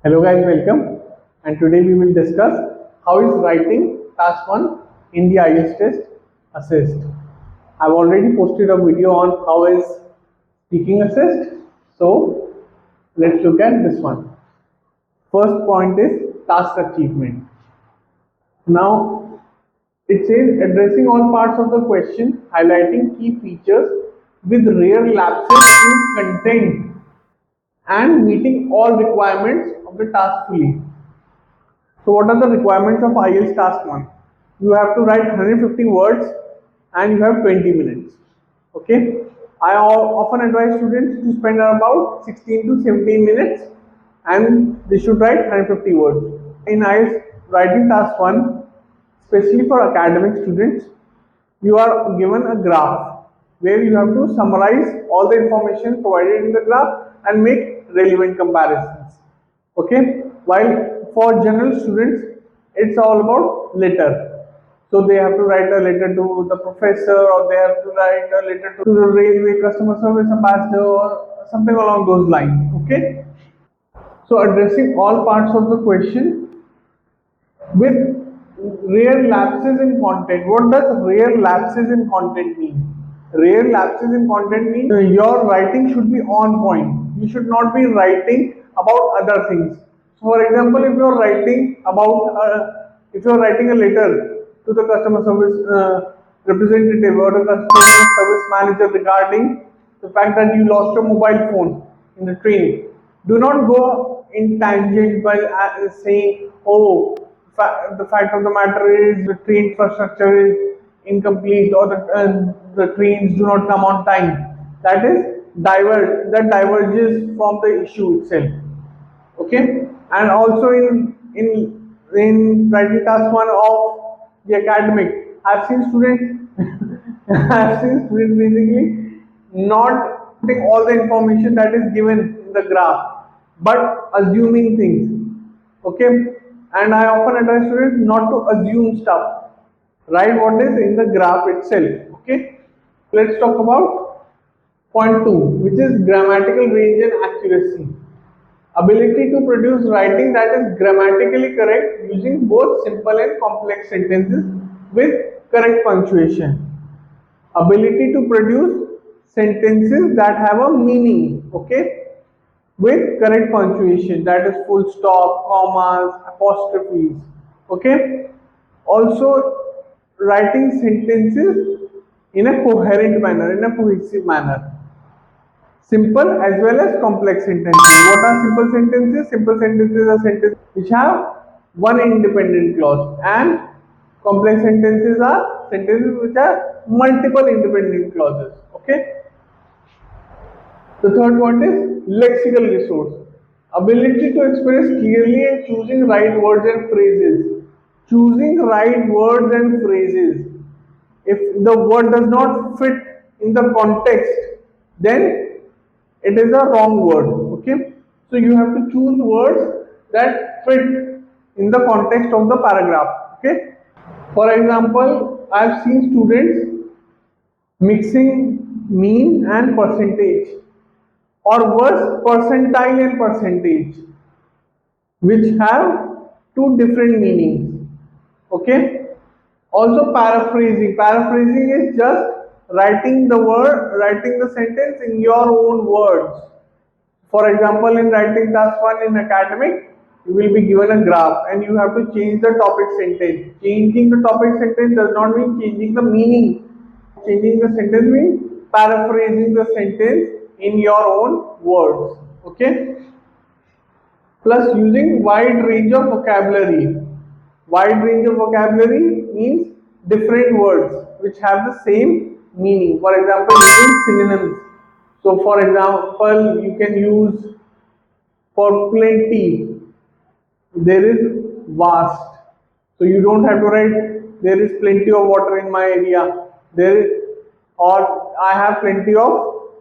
Hello guys, welcome. And today we will discuss how is writing task 1 in the IELTS test assessed. I've already posted a video on how is speaking assessed. So let's look at this one. First point is task achievement. Now it says addressing all parts of the question, highlighting key features with rare lapses in content and meeting all requirements of the task fully. So what are the requirements of IELTS task 1? You have to write 150 words and you have 20 minutes. Okay. I often advise students to spend about 16 to 17 minutes and they should write 150 words. In IELTS writing task 1, especially for academic students, you are given a graph where you have to summarize all the information provided in the graph and make relevant comparisons. Okay, while for general students it's all about letter, so they have to write a letter to the professor or they have to write a letter to the railway customer service ambassador or something along those lines. Okay, so addressing all parts of the question with rare lapses in content. What does rare lapses in content mean? Rare lapses in content means your writing should be on point. You should not be writing about other things. So for example, if you are writing a letter to the customer service representative or the customer service manager regarding the fact that you lost your mobile phone in the train, do not go in tangent by saying, "Oh, the fact of the matter is the train infrastructure is incomplete or the trains do not come on time." That is that diverges from the issue itself. Okay, and also in writing task 1 of the academic, I've seen students I've seen students basically not putting all the information that is given in the graph but assuming things. Okay, and I often advise students not to assume stuff. Write what is in the graph itself. Okay, let's talk about point 2, which is grammatical range and accuracy. Ability to produce writing that is grammatically correct using both simple and complex sentences with correct punctuation. Ability to produce sentences that have a meaning, okay, with correct punctuation, that is full stop, commas, apostrophes. Okay, also writing sentences in a coherent manner, in a cohesive manner. Simple as well as complex sentences. What are simple sentences? Simple sentences are sentences which have one independent clause, and complex sentences are sentences which have multiple independent clauses. Okay. The third point is lexical resource. Ability to express clearly and choosing right words and phrases. Choosing right words and phrases. If the word does not fit in the context, then it is a wrong word. Okay, so you have to choose words that fit in the context of the paragraph. Okay, for example, I have seen students mixing mean and percentage, or worse, percentile and percentage, which have two different meanings. Okay, also paraphrasing is just writing the sentence in your own words. For example, in writing task 1 in academic, you will be given a graph and you have to change the topic sentence. Changing the topic sentence does not mean changing the meaning. Changing the sentence means paraphrasing the sentence in your own words. Okay, plus using wide range of vocabulary. Wide range of vocabulary means different words which have the same meaning. For example, using synonyms. So for example, you can use for plenty, there is vast. So you don't have to write there is plenty of water in my area. There is, or I have plenty of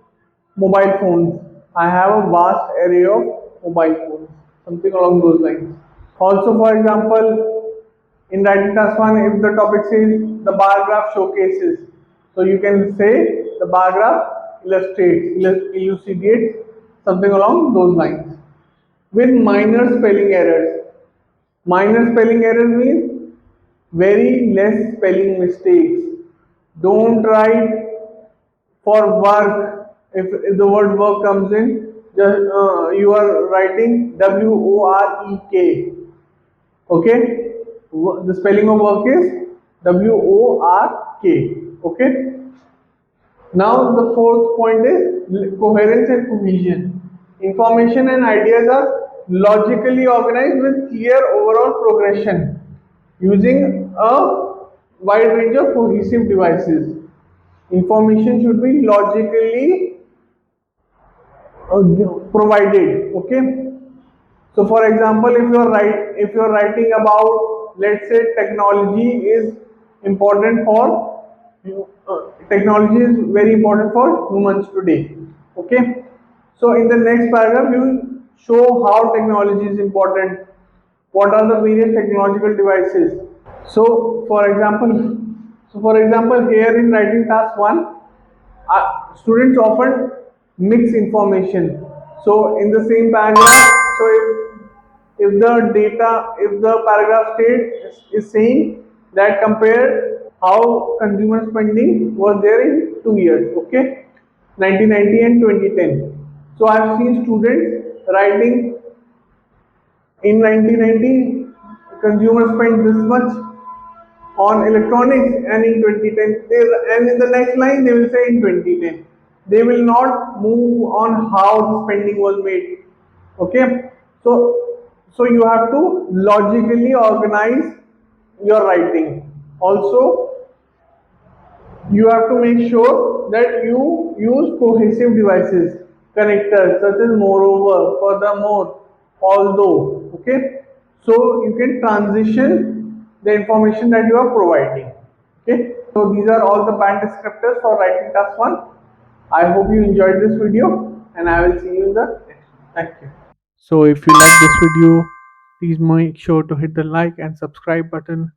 mobile phones. I have a vast array of mobile phones. Something along those lines. Also, for example, in writing task 1, if the topic says the bar graph showcases, so you can say the bar graph illustrates, elucidates, something along those lines. with minor spelling errors. Minor spelling errors means very less spelling mistakes. Don't write for work. If the word work comes in, just you are writing WOREK. Okay, the spelling of work is WORK. Okay. Now the fourth point is coherence and cohesion. Information and ideas are logically organized with clear overall progression using a wide range of cohesive devices. Information should be logically provided. Okay. So for example, if you're writing about, let's say, technology is important for technology is very important for humans today. Okay. So in the next paragraph you show how technology is important, what are the various technological devices. So for example, here in writing task 1, students often mix information. So in the same paragraph, so if the paragraph state is saying that compare how consumer spending was there in 2 years, okay, 1990 and 2010. So I've seen students writing in 1990 consumer spent this much on electronics, and in 2010 and in the next line they will say in 2010. They will not move on how the spending was made. Okay. So you have to logically organize your writing. Also, you have to make sure that you use cohesive devices, connectors such as moreover, furthermore, although. Okay, so you can transition the information that you are providing. Okay, so these are all the band descriptors for writing task 1. I hope you enjoyed this video, and I will see you in the next one. Thank you. So if you like this video, please make sure to hit the like and subscribe button